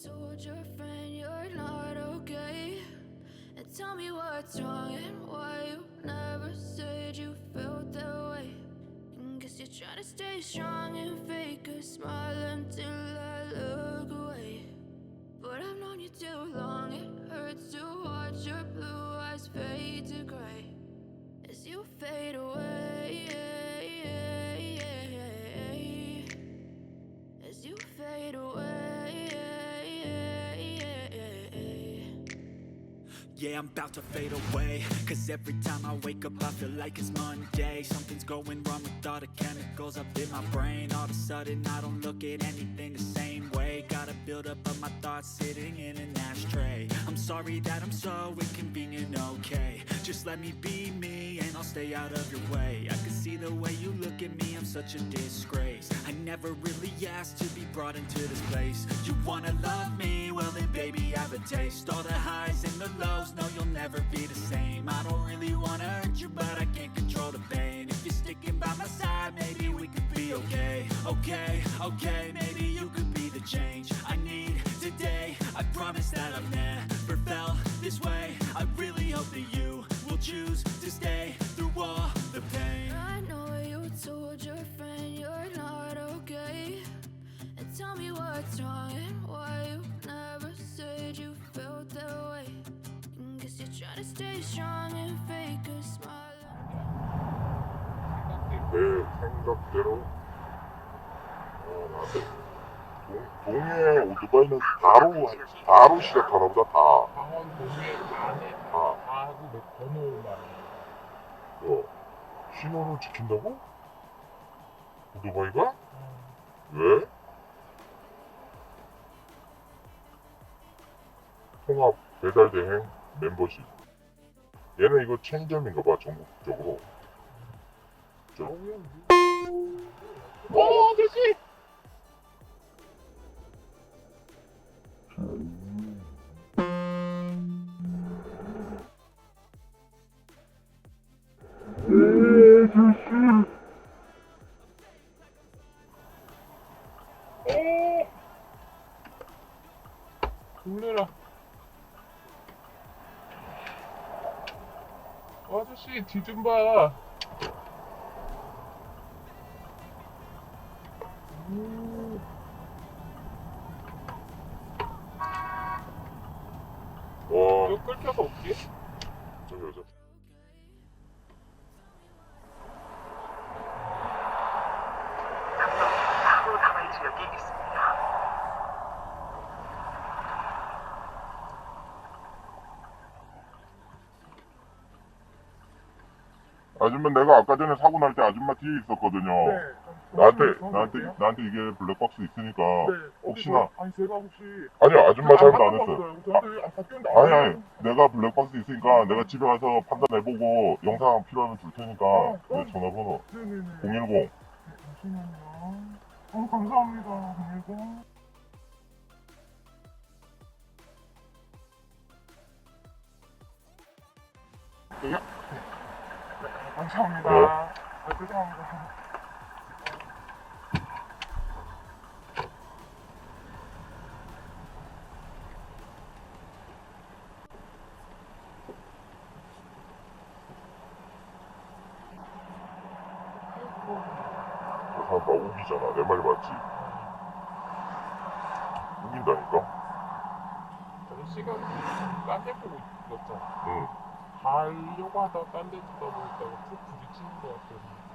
told your friend you're not okay? And tell me what's wrong and why you never said you felt that way. And guess you're trying to stay strong and fake a smile until I look away. But I've known you too long, it hurts to watch your blue eyes fade to gray as you fade away, as you fade away. Yeah, I'm about to fade away, cause every time I wake up I feel like it's Monday. Something's going wrong with all the chemicals up in my brain. All of a sudden I don't look at anything the same way. Got a build up of my thoughts sitting in an ashtray. I'm sorry that I'm so inconvenient, okay? Just let me be me and I'll stay out of your way. I can see the way you look at me, I'm such a disgrace. I never really asked to be brought into this place. You wanna love me? Well then baby I have a taste. All the highs and the lows, no you'll never be the same. I don't really wanna hurt you but I can't control the pain. If you're sticking by my side maybe we could be okay. Okay, maybe you could be the change I need today. I promise that I've never felt this way. I really hope that you will choose to stay through all the pain. I know you told your friend you're not okay. And tell me what's wrong and why you never said you felt that way. And guess you're trying to stay strong and fake a smile. 내 생각대로 동해 오토바이는 다로 시작하나 보다. 다. 강원 동해 안에 다하고 몇 번호만. 신호를 지킨다고? 오토바이가? 왜? 통합 배달 대행 멤버십. 얘는 이거 체인점인가 봐, 전국적으로. 아저씨! 놀래라. 아저씨 뒤 좀 봐. 이거 끌켜서 어떻게? 저기. 오토바이 지역에 있습니다. 아줌마 내가 아까 전에 사고 날 때 아줌마 뒤에 있었거든요. 네. 나한테 이게 블랙박스 있으니까 네. 혹시나 아니 제가 혹시 아니 아줌마 잘못 안 했어요. 저한테 안 바뀌었는데 아니 내가 블랙박스 있으니까 내가 집에 가서 판단해보고 영상 필요하면 줄 테니까 내 전화번호 네네네. 010. 잠시만요. 감사합니다. 010. 네. 감사합니다. 네. 죄송합니다. 저 사람 나 우기잖아. 내 말 맞지? 우긴다니까? 아저씨가 딴데 보고 있었잖아. 응. 가려고 하다가 딴데 쳐다보니까 푹 부딪히는 것 같아서.